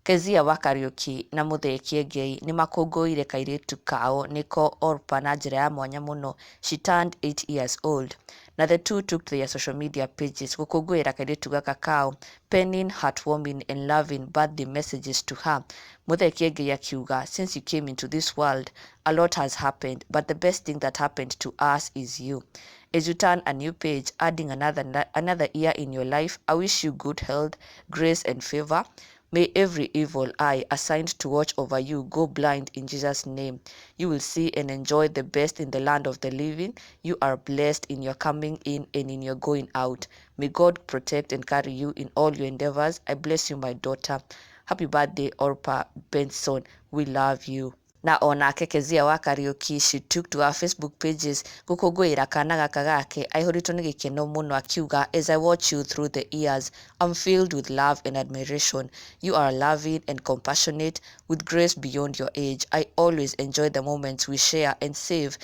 Keziah wa Kariuki na Muthee Kiengei nĩ makũngũĩire kairĩtu kao nĩko Orpah na njĩra ya mwanya mũno. She turned 8 years old. Na the two took to their social media pages gũkũngũĩra kairĩtu gaka kao, penning heartwarming and loving birthday messages to her. Muthee Kiengei akiuga, since you came into this world, a lot has happened, but the best thing that happened to us is you. As you turn a new page, adding another year in your life, I wish you good health, grace and favor. May every evil eye assigned to watch over you go blind in Jesus' name. You will see and enjoy the best in the land of the living. You are blessed in your coming in and in your going out. May God protect and carry you in all your endeavors. I bless you, my daughter. Happy birthday, Orpah Benson. We love you. Na onake Keziah wa Kariuki, she took to her Facebook pages gũkũngũĩra kana gaka gake aihũrĩtwo nĩ gĩkeno mũno akiuga, as I watch you through the years, I'm filled with love and admiration. You are loving and compassionate with grace beyond your age. I always enjoy the moments we share and save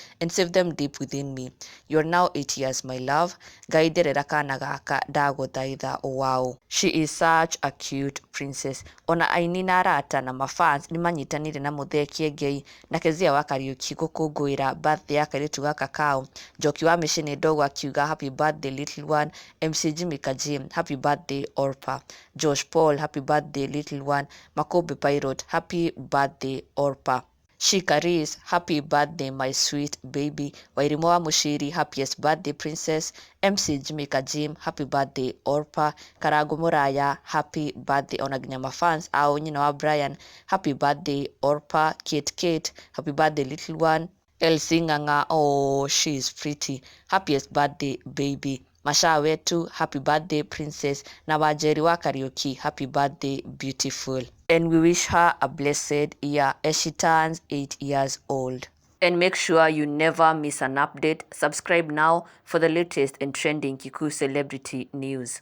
them deep within me. You're now 8 years, my love. Gaithĩrĩra kana gaka ndagũthaitha. Wow. She is such a cute princess. Ona aini na arata na mafans nĩ manyitanire na Muthee Kiengei na Keziah wa Kariuki gũkũngũĩra birthday ya kairĩtu gaka kao. Njoki wa mĩciĩ nĩ ndogo akiuga, happy birthday little one. MC Jimmy Kajim, happy birthday Orpah. Josh Paul, happy birthday little one. Makobe Pilot, happy birthday Orpah. Shikaris, happy birthday my sweet baby. Wairimu wa Mushiri, happiest birthday princess. MC Jimmy Kajim, happy birthday Orpah. Karago Muraya, happy birthday. Ona nginya mafans au nyina wa Brian, happy birthday Orpah. Kate, happy birthday little one. Elsie Ng'ang'a, oh she is pretty, happiest birthday baby. Masha wetu, happy birthday princess. Na Wajeri wa Kariuki, happy birthday beautiful. And we wish her a blessed year as she turns 8 years old. And make sure you never miss an update. Subscribe now for the latest and trending Kikuyu celebrity news.